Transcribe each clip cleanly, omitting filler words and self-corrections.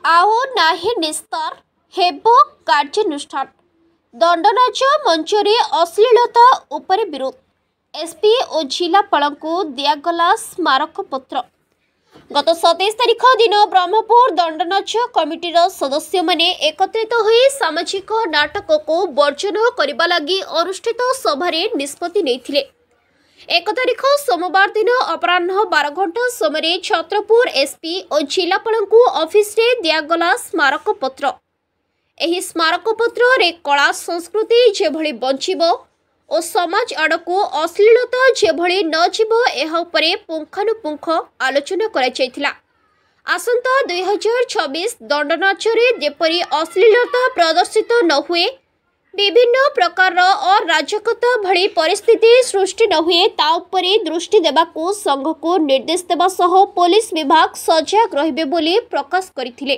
आओ नाही निस्तार हेब कार्यानुष्ठान दंडनाच मंचरे अश्लीलता उपरे विरोध एसपी और जिलापालଙ୍କୁ दियागला स्मारक पत्र। गत 27 तारिख दिन ब्रह्मपुर दंडनाच कमिटीर सदस्य माने एकत्रित होई सामाजिक नाटक को वर्जन करने लगी अनुष्ठित सभारे निष्पत्ति नेइथिले। 1 तारिख सोमवार दिन अपराह्न 12 घंटा समय छत्रपुर एसपी और जिलापालଙ୍କୁ ऑफिस रे दियागला स्मारक पत्र। एही स्मारक पत्र रे कला संस्कृति जेभଳି बंचिबो और समाज आड़कू अश्लीलता जेभଳି न जीव एहा उपरे पुंखानुपुंख आलोचना करा जायतिला। आसंता 2026 दंडनाच रे जेपरि अश्लीलता प्रदर्शित न हुए, विभिन्न प्रकार अराजकता भली परिस्थिति सृष्टि न हुए ता उपरे दृष्टि देबाकू संघ को निर्देश देबा सह पुलिस विभाग सजग रहिबे बोली प्रकाश करथिले।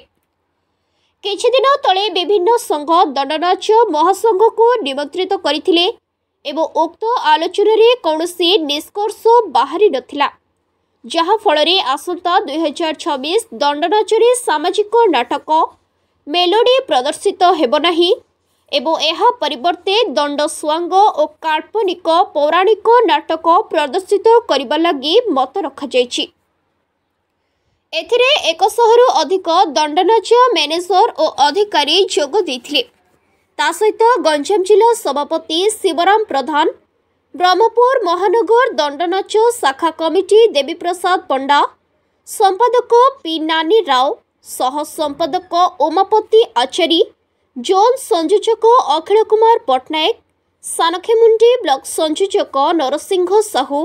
किछि दिन तले विभिन्न संघ दंडनाच महासंघ को निमंत्रित करथिले एवं उक्त आलोचना रे कौनसी निष्कर्ष बाहरी नथिला, जहा फलरे आसंता 2026 दंडनाच रे सामाजिक नाटक मेलोडी प्रदर्शित हेबो नाही एवं एहा परिवर्ते दंड स्वांग और काल्पनिक पौराणिक नाटक प्रदर्शित करबा लगी मत रखा जायछि। एथिरे 100 अधिक दंडनाच मैनेजर और अधिकारी जोग देथिले। ता सहित गंजाम जिला सभापति शिवराम प्रधान, ब्रह्मपुर महानगर दंडनाच शाखा कमिटी देवी प्रसाद पंडा, संपादक पी नानी राव, सह संपादक ओमापति आचारी, जोन संयोजक अखिल कुमार पट्टनायक, सानखेमुंडी ब्लॉक संयोजक नरसिंह साहू,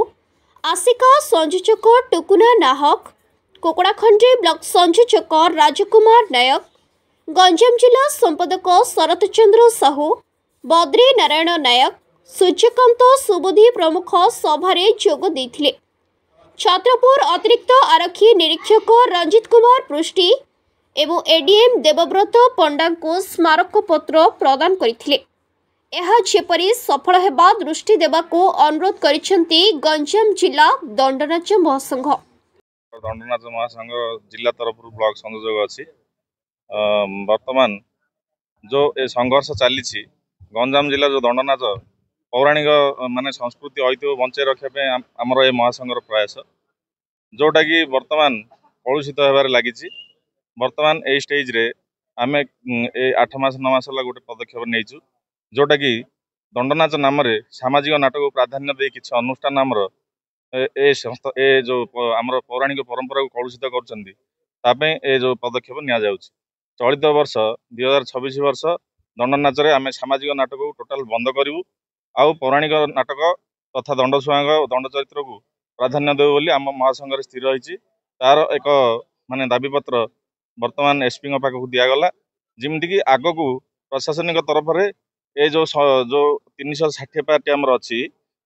आसिका संयोजक टुकुना नाहक, कोकड़ाखंडी ब्लॉक संयोजक राजकुमार नायक, गंजाम जिला संपादक शरत चंद्र साहू, बद्री नारायण नायक, सूर्यकांत सुबुद्धि प्रमुख सभारे जोग देथिले। छत्रपुर अतिरिक्त आरक्षी निरीक्षक रंजित कुमार पृष्टि एवं एडीएम देवव्रत पंडा को स्मारक पत्र प्रदान करथिले। एहा जेपरि सफल हेबा दृष्टि देबाको अनुरोध करिसेंती गंजाम जिला दंडनाच महासंघ। दंडनाच महासंघ जिला तरफ ब्लॉक संयोजक अच्छी वर्तमान जो ए संघर्ष चली गंजाम जिला जो दंडनाच पौराणिक माने संस्कृति ऐतिह्य बंचाई रखापी आमर ए महासंघर प्रयास जोटा कि वर्तमान कलुषित होबार लगी। वर्तमान ए स्टेज रे आमे 8 मास 9 मास गोटे पदक्षेप नहीं जोटा कि दंडनाच नाम सामाजिक नाटक को प्राधान्य दे किसी अनुष्ठान नामर ए जो आमर पौराणिक परंपरा को कलुषित कर जो पदक्षेप नि चलित वर्ष 2026 वर्ष दंडनाच आम सामाजिक नाटक को टोटाल बंद करूँ आउ पौराणिक नाटक तथा दंड सुहांग दंड चरित्र को प्राधान्य देव बोली आम महासंघ स्थिर रही। तार एक माने दाबीपत्र वर्तमान एसपी पाखक दिगला जमीक आग को प्रशासनिक तरफ से ये जो 360 पार्टी आमर अच्छी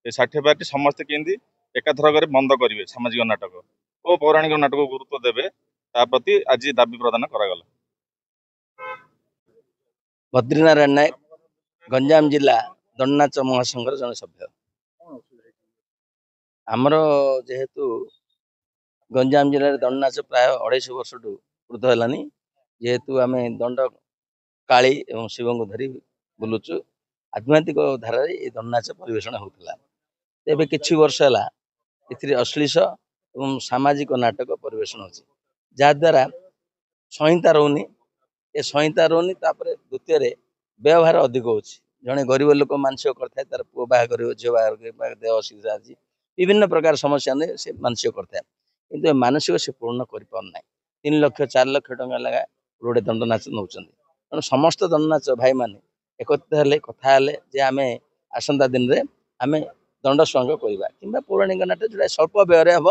60 पार्टी समस्ते केंदी एकाथरक बंद करेंगे सामाजिक नाटक और पौराणिक नाटक को गुरुत्व देवे ता प्रति आज दाबी प्रदान करागला। बद्रीनारायण नायक गंजाम जिला दंडनाच महासंघर जन सभ्य। आमर जेहेतु गंजाम जिले में दंडनाच प्राय 250 वर्ष ऊर्ध है जेहेतु आम दंड काली एवं शिव को धरी बुलुचु आध्यात्मिक धारा ये दंडनाच परिवेषण होता। तेज किछि वर्ष है ये अश्लीष एवं सामाजिक नाटक परिवेषण हो जहाद्वारा संहिता रोनी ए संहिता रोनी द्वितीय व्यवहार अधिक हो जड़े गरीब लोक मानसिक करता तार पुओ बाहर झील बाहर देह असुविधा अच्छी विभिन्न प्रकार समस्या ने से मानसिक करता कि मानसिक से पूर्ण कर 3 लाख 4 लाख टका लगा गोटे दंडनाच नौ तेणु समस्त दंडनाच भाई मैंने एकत्रित हेले कथा हेले जे आम आसंता दिन में आम दंड स्वांग करवा कि पौराणिक नाटक जोटा स्वल्प व्यय हम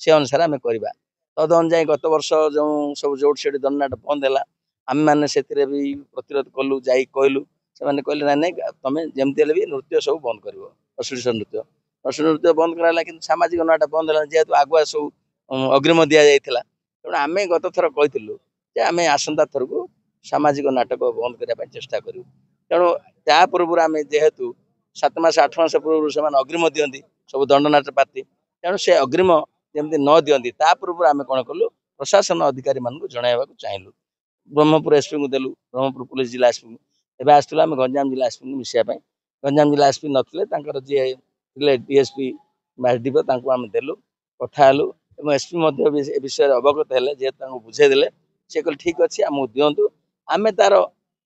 से अनुसार आम करवा तद अनुजाई गत वर्ष जो सब जो दंडनाट बंद है आम मैंने से भी प्रतिरोध कलु जा कहलु से कहले ना नहीं तुम जमती भी नृत्य सब बंद कर अश्लील नृत्य बंद कराला कि सामाजिक नाटक बंद है जेहेतु आगुआ सब अग्रिम दि जाता तेणु आम गत थर कहूँ आम आसंता थर को सामाजिक नाटक बंद करने चेष्टा करूँ। तेणु ता पूर्व आम जेहेतु 7 मास 8 मास पूर्व से अग्रिम दिखती सब दंडनाट पार्टी तेणु से अग्रिम जमी न दिखती ता पूर्व आम कौन कलु प्रशासन अधिकारी मानक जनवाक चाहलु ब्रह्मपुर एसपी को देलु ब्रह्मपुर पुलिस जिला एसपी को एबे आसतला हम गंजाम जिला एसपी को मिसिया पई गंजाम जिला एसपी नथले तांकर जे थिले डीएसपी एसडीपी तांको हम देलु कथा हलु एवं एसपी मध्य ए विषय अवगत हेले जे तांको बुझे देले से कहले ठीक अछि हम दियंतु आमे तार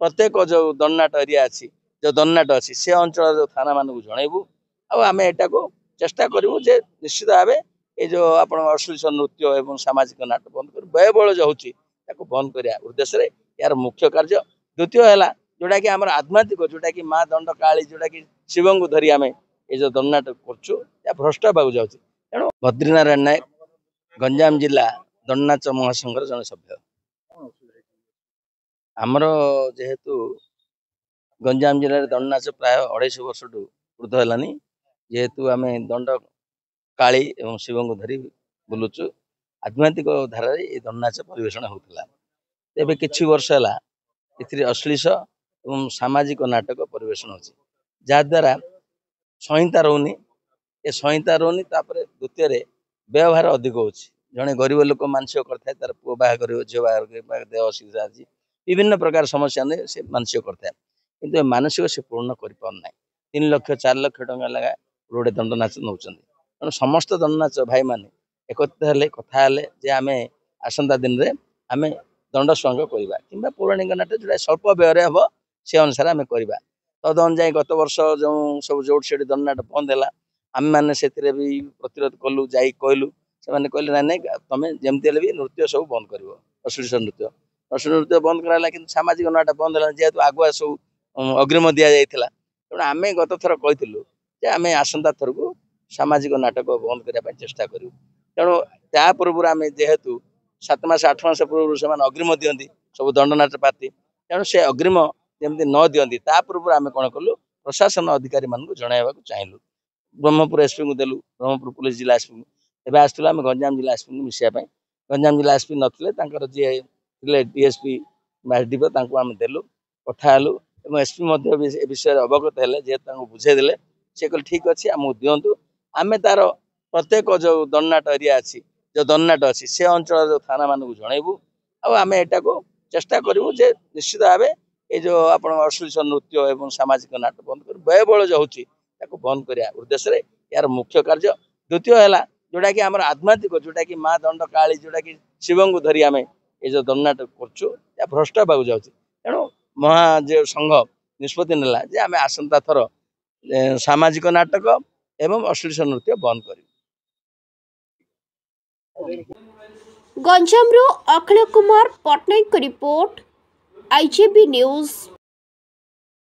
प्रत्येक जो दन्नाट एरिया अछि जो दन्नाट अछि से अंचल जो थाना मान को जणैबु आ आमे एटा को चेष्टा करिवु जे निश्चित भाबे ए जो आपण अश्लील नृत्य एवं सामाजिक नाटक बंद कर व्ययबल जो होची ताको बंद करिया उद्देश्य रे यार मुख्य कार्य द्वितीय हैला जोटा कि हमर आध्यात्मिक जोटा कि माँ दंड काली जोटा कि शिवंग धरी आमे ए जो दन्नाट करछु या भ्रष्ट बाबू जाउची तेणु बद्रीनारायण नायक गंजाम जिला दंडनाच महासंघर जन सभ्य आमर जेहेतु गंजाम जिले में दंडनाच प्राय 250 वर्ष ऊर्ध है जेहेतु आम दंड काली एवं शिवंग धरी बुलुचु आध्यात्मिक धारा दंडनाच परिवेषण होता तेज कि वर्ष है ए अश्लील एवं सामाजिक नाटक परिवेषण हो जहाद्वारा संहिता रोनी ए संहिता रोनी द्वितीय व्यवहार अधिक हो जड़े गरीब लोक मानसिक करता तार पु बाहर झील बाहर देह अସୁବିଧା अच्छी विभिन्न प्रकार समस्या ने से मानसिक करता किंतु मानसिक से पूर्ण कर 3 लाख 4 लाख टका लगा गोटे दंडनाच नौ तेणु समस्त दंडनाच भाई मैंने एकत्रित हेले कथा हेले जे आमे आसंता दिन रे आमे दंड स्वांग करवा कि पौराणिक नाट्य जोटा स्वल्प व्यय हम से अनुसार आम करवा तद अनुजाई गत वर्ष जो सब जोड़ से दंडनाट बंद है आम मैंने से भी प्रतिरोध कलु जा कहलु से कहले ना नहीं तुम जमती भी नृत्य सब बंद कर अश्लील नृत्य बंद कराला कि सामाजिक नाटक बंद है जेहेतु आगुआ सब अग्रिम दि जाता तेणु आम गत थर कहलु आम आसंता थर को सामाजिक नाटक बंद करने चेष्टा करूँ तेणु ता पूर्व आम जेहेतु 7 मास 8 मास पूर्व से अग्रिम दिखती सब दंडनाच पार्टी तेणु से अग्रिम जमी न दिखती ता पूर्व आम कौन कलु प्रशासन अधिकारी मानक जनवा चाहलु ब्रह्मपुर एसपी को देलु ब्रह्मपुर पुलिस जिला एसपी को आसतला हम गंजाम जिला एसपी को मिसिया पई गंजाम जिला एसपी नथले तांकर जे थिले डीएसपी एसडीपी तांको हम देलु कथा हलु एवं एसपी मध्य ए विषय अवगत हेले जे तांको बुझे देले से कहले ठीक अछि हम दियंतु आमे तार प्रत्येक जो दन्नाट एरिया अछि जो दन्नाट अछि से अंचल जो थाना मान को जणैबु आ आमे एटा को चेष्टा करिवु जे निश्चित भाबे ए जो आपण अश्लील नृत्य एवं सामाजिक नाटक बंद कर व्ययबल जो होची ताको बंद करिया उद्देश्य रे यार मुख्य कार्य द्वितीय हैला जोटा कि हमर आध्यात्मिक जोटा कि माँ दंड काली जोटा कि शिवंग धरी आमे ए जो दंडनाट करछु या भ्रष्ट बाबू जाउची तेणु महा जे संघ निष्पत्ति नेला जे आमे आसंता थर सामाजिक नाटक एवं अश्लील नृत्य बंद करी गंजामरू अखिल कुमार पटनायक रिपोर्ट आईजेबी न्यूज।